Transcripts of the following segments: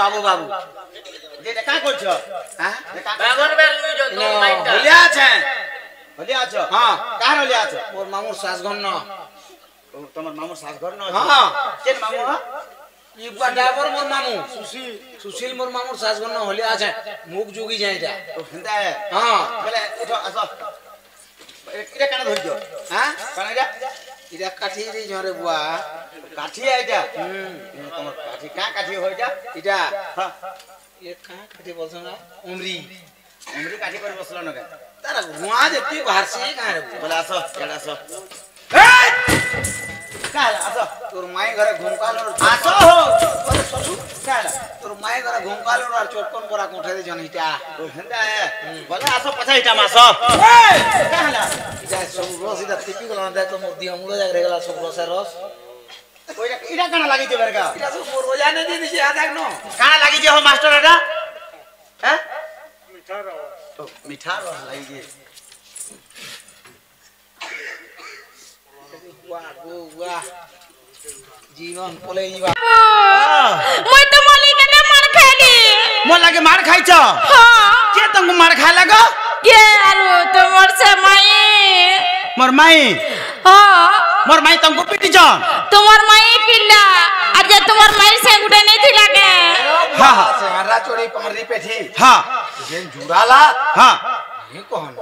বাবু বাবু যেটা কা করছো হ্যাঁ বাগর বেল লুই যো তো মাইটা হলিয়া আছে হলি আছো হ্যাঁ কার হলি আছো মোর মামুর শাসগণ তোমার মামুর শাসঘর না হ্যাঁ কেন মামু ইবা ড্রাইভার মোর মামু সুশীল মোর মামুর শাসগণ হলিয়া আছে মুখ যুগি যায় এটা হেন্দা হ্যাঁ বলে উঠো আসো এটা কেন ধরছো হ্যাঁ কেন এটা এটা কাঠি দি ঝরে বুয়া কাঠি এটা তোমার কাঠি কা কাঠি হয় এটা এটা হ্যাঁ এ কা কাঠি বলছ না উমরি উমরি কাঠি করে বসলো না কেন তারা গুয়া যেতে বাহারছি কারে বলে আসো এটা আসো এই কাল আসো তোর মায়ের ঘরে ঘুমকালো আসো বলে শ্বশুর কাল তোর মায়ের ঘরে ঘুমকালো আর চটকন পরা কোঠে দি জনিটা হেন্দা বলে আসো পাছা এটা মাসো কাল এটা সব রস এটা টিপি গলা দেয় তো মোর দিয়া মুড়ে জায়গা গেলা সব রসের রস ওইটা এটা কেন লাগিছে বেরকা এটা সব মোর রোজা নে দিয়ে দিছি আ দেখ ন কানা লাগিছে হো মাস্টার এটা হ্যাঁ মিঠা রস লাগিছে বাহ গো বাহ জীবন পলে যাবা মই তো মালিকনে মার খাইলি মোর লাগে মার খাইছ হ্যাঁ কে তুমি মার খাই লাগো কে আরো তোমার সে মাই মোর মাই হ্যাঁ মোর মাই তুমको পিটিছ তোমার মাই পিল্লা আর যে তোমার মায়ের সে গুটে নেই থিলা কে হ্যাঁ হ্যাঁ সেমারা চড়ি পামরি পেঠি হ্যাঁ যেন জুড়ালা হ্যাঁ ই কহন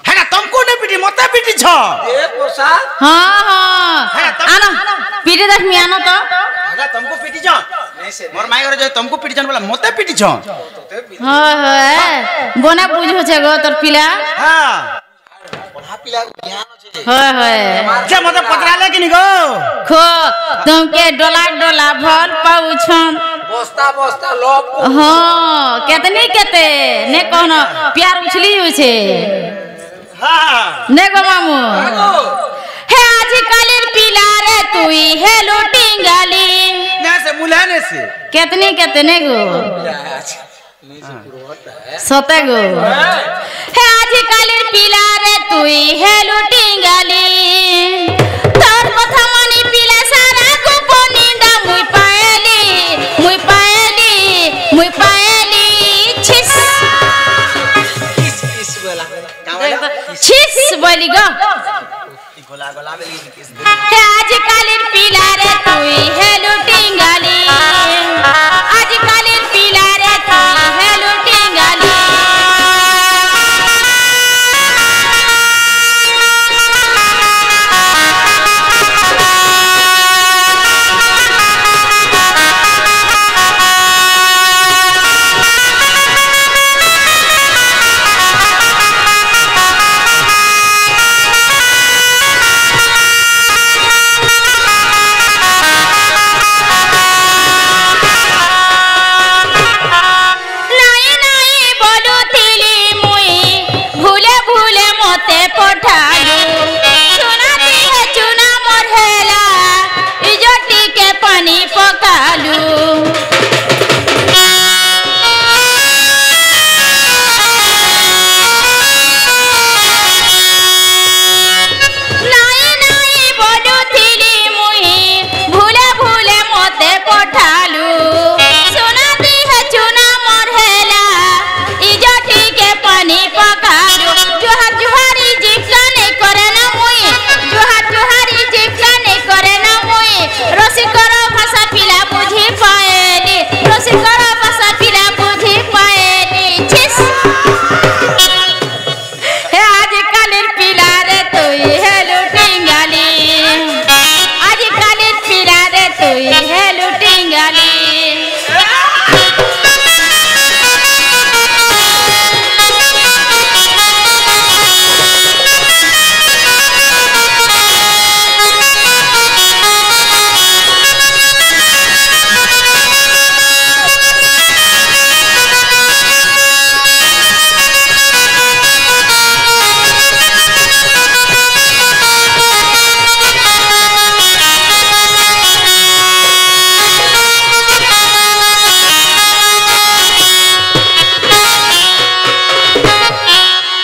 হ্যাঁ তুমको ने পিটি মতে পিটিছ এ পোসা হ্যাঁ হ্যাঁ আনো পিটে দেখ মি আনো তো হ্যাঁ তুমको পিটিছ नहीं से মোর মাই ঘরে যে তুমको পিটিছ বলে মতে পিটিছ তোতে হয় হয় বনা বুঝ হচ্ছে গো তোর পিলা হ্যাঁ পড়া পিলা জ্ঞান আছে হয় হয় যে মতে পতরালে কিনি গো খো তুমকে ডোলা ডোলা ভল পাউছন বস্তা বস্তা লোক হ্যাঁ কেতনি কেতে নে কোন প্यार उछली হইছে হ্যাঁ নে গো মামু হে আজকালের পিলা রে তুই হে লুটিঙ্গালি না সে মুলানে সে কেতনি কেতে নে গো नहीं से पुरोहत है সতে গো হে আজকালের পিলা রে তুই হে লুটিঙ্গালি তোর কথা মানি পিলা সারা গোপন নিন্দা মুই পায়েলি ছিস किस किस बोला ছিস বলি গো गोला गोला में किस হে আজকালের পিলা রে তুই হে লুটিঙ্গালি আজকালের পিলা রে তুই হে লুটিঙ্গালি নাই নাই বলুতিলি মুই ভুলে ভুলে মতে পঠালু সোনাতি হে চুনা মোর হেলা ইজটিকে পানি পকালু নাই নাই বলুতিলি মুই ভুলে ভুলে মতে পঠালু সোনাতি হে চুনা মোর হেলা ইজটিকে পানি পকালু জোহার জোহারি জিপলা নেই করে না মুই জোহার জোহারি জিপলা নেই করে না মুই রসিকর ভাষা পিলা বুঝি পায়েলি রসিকর ভাষা পিলা বুঝি পায়েলি ছিস হে আজকালের পিলা রে তুই হে লুটিঙ্গালি আজকালের পিলা রে তুই হে লুটিঙ্গালি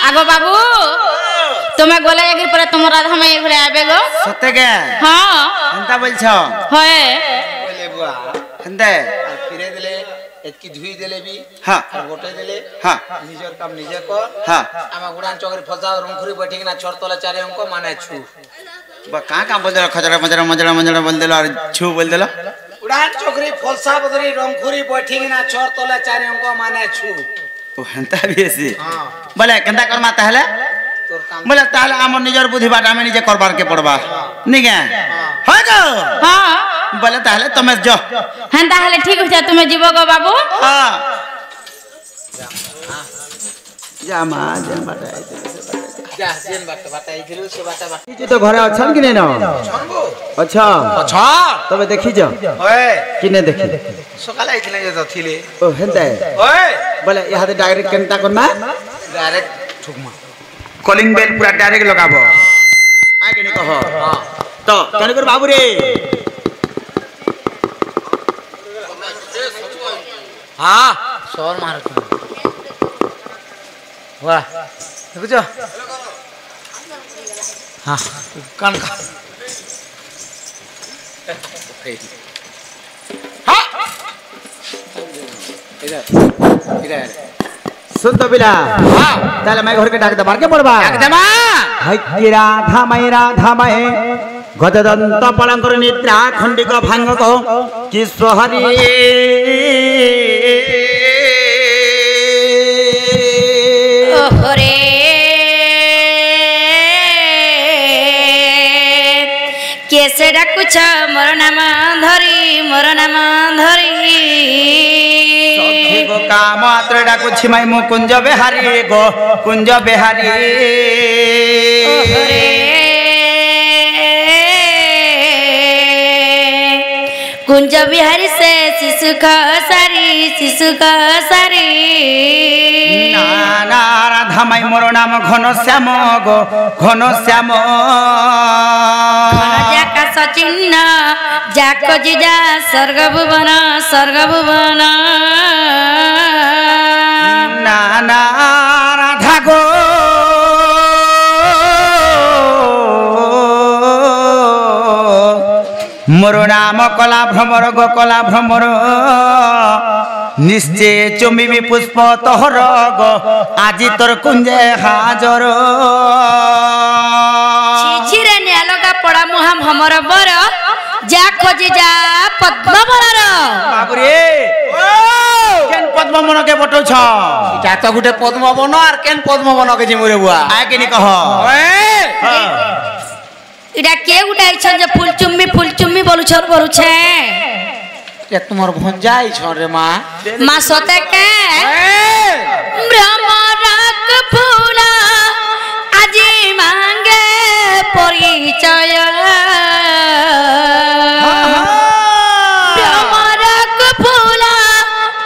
আগো বাবু তুমি গলে একদিন পরে তোমার রাধা মাই ঘরে আবে গো সতে কে হ্যাঁ হেনতা বলছ হয় बोले बुआ হেনতে আর ফিরে দিলে এতকি ধুই দেলে বি হ্যাঁ আর গোটে দেলে হ্যাঁ নিজের কাম নিজে কর হ্যাঁ আমা গুড়ান চকরি ফসা রংখুরি বৈঠি কিনা ছড়তলা চারে অঙ্ক মানে ছু বা কাঁ বল দিল খজড়া মজড়া মজড়া মজড়া বল দিল আর ছু বল দিল উড়ান চকরি ফলসা বদরি রংখুরি বৈঠি কিনা ছড়তলা চারে অঙ্ক মানে ছু ও হেন্তা বি আছে হ্যাঁ বলে কেনতা করমা তাহলে তোর কাম বলে তাহলে আমার নিজের বুদ্ধি বাট আমি নিজে করবার কে পড়বা নিগে হয় গো হ্যাঁ বলে তাহলে তুমি যাও হ্যাঁ তাহলে ঠিক আছে তুমি যাব গো বাবু হ্যাঁ যা মা যেন বাটা যা জেন বাটা বাটা আইছিলু সে বাটা বাটা কিছু তো ঘরে অছন কি নাই না ছনবো আচ্ছা আচ্ছা তবে দেখিছ ওই কিনে দেখি সকালে আইছিলে যে তো থিলে ও হেন্তা ওই বলে ইহাতে direct কেনতা Karma direct ঠুকমা calling bell পুরা ডাইরেক্ট লগাবো আগে নি কহ হ্যাঁ তো কেন কর বাবু রে हाँ शोर मार वाह देखो हाँ कान का हाँ इधर इधर सुन तो बिला हाँ তাহলে मैं घर के डाक दबार के पड़बा एकदम হাই কি রাধা মায়ে গজদন্ত পলঙ্কর নিদ্রা খণ্ডিক ভাঙ্গ কি সোহরি ওহরে কেসে ডাকুছ মোর নাম ধরি মোর নাম ধরি সখী গো কামাত্রে ডাকুছি মাই মু কুঞ্জ বেহারি গো কুঞ্জ বেহারি ওহরে কুঞ্জ বিহারি সে শিশু সারি না না রাধা মাই মোর নাম ঘন শ্যাম গো ঘন শ্যাম আকাশ চিহ্ন যাক জিজা স্বর্গ ভুবন না না রাধা গো মোর নাম কলা ভ্রমর গো কলা ভ্রমর নিশ্চয় চুমিবি পুষ্প তোহর গো আজি তোর কুঞ্জে হাজর ছিছিরে নিয়ালগা পড়া মুহাম হমর বর যা খোঁজি যা পদ্মবনর বাবুরে কেন পদ্মবনকে বটছ এটা তো গুটে পদ্মবন আর কেন পদ্মবন কে জিমুরে বুয়া আগে নি কহ এটা কে উঠাইছন যে ফুলচুম্মি বলুছে এ তোমার ভঞ্জাই ছরে মা মা সতে কে ভ্রমরক ফুলা আজি মাঙ্গে পরিচয় ভ্রমরক ফুলা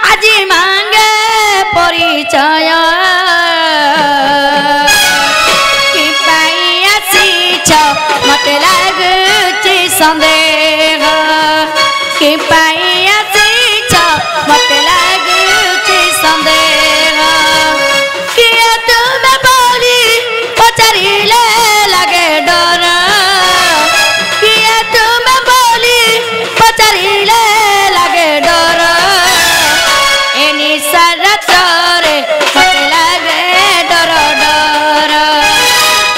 আজি মাঙ্গে পরিচয় কি পাই আসিছ মতে লাগুছি সন্দেহ কি পাই আসিছ মতে লাগুছি সন্দেহ কিয়ে তুমি বলি পচারিলে লাগে ডর কিয়ে তুমি বলি পচারিলে লাগে ডর এনি সারাতরে মতে লাগে ডর ডর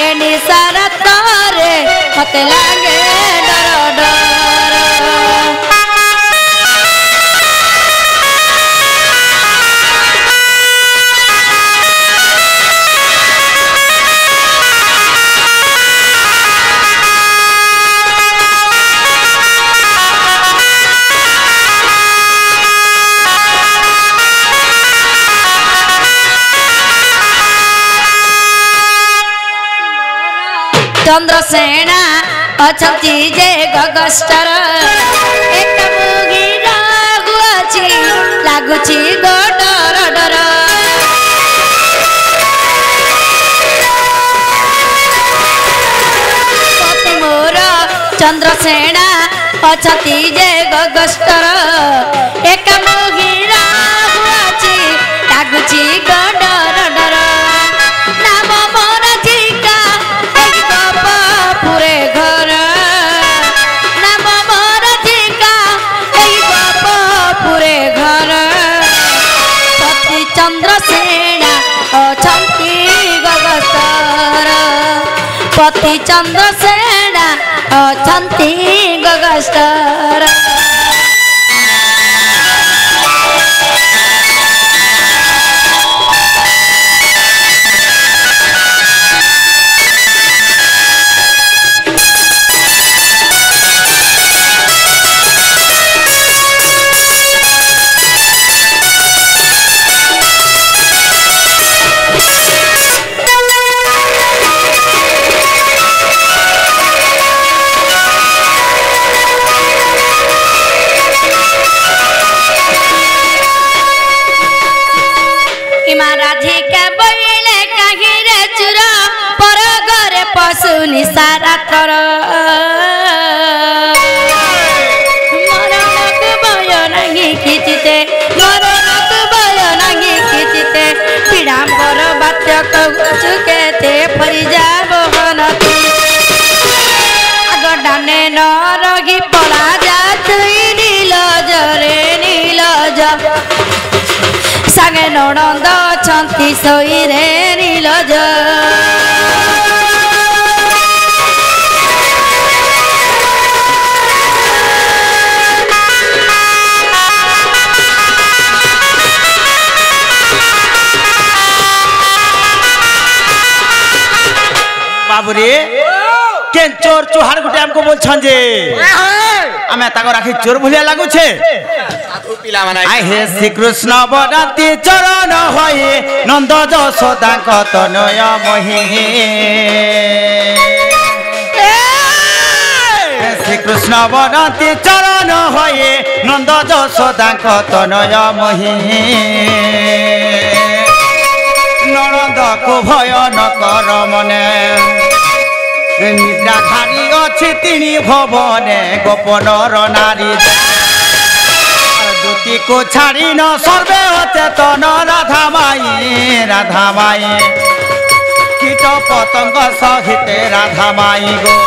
এনি সারাতরে মতে লাগে ডর ডর চন্দ্রসেনা অছন্তি যে গগস্টর এক মুগি রাগুছি লাগুছি গো ডর ডর মোর চন্দ্রসেনা অছন্তি যে গগস্টর এক মুগি রাগুছি লাগুছি গো ডর ডর নাম মোর জিকা পুরে ঘর নাম মোর জিকা এই বাপ পুরে ঘর ସତୀ ଚନ୍ଦ୍ରସେନା ଅଛନ୍ତି ଗଗସ୍ତର सुनी सारा तर मरणक भय नाही किचिते मरणक भय नाही किचिते पीड़ाम्बर बात्य कहूचु केते फरी जाब हनती आग डाने न रही पला जा तुई नीलज रे नीलज सागे नणंद छंती सोई रे नीलज बाबूरे केन चोर चुहार गुटे हमको बोल छंजे आमे ताको राखी चोर भलिया लागु छे साधु पिला माने आइ हे श्री कृष्ण बराती चरण होए नंद यशोदा कतनय मोहि श्री कृष्ण बराती चरण होए नंद यशोदा कतनय मोहि नरद को भय न कर मने निद्रा खारी अच्छी तिनी भवने गोपनर नारी दूती को छाड़ी न सर्वे अचेतन राधा माई कीट पतंग सहित राधा माई गो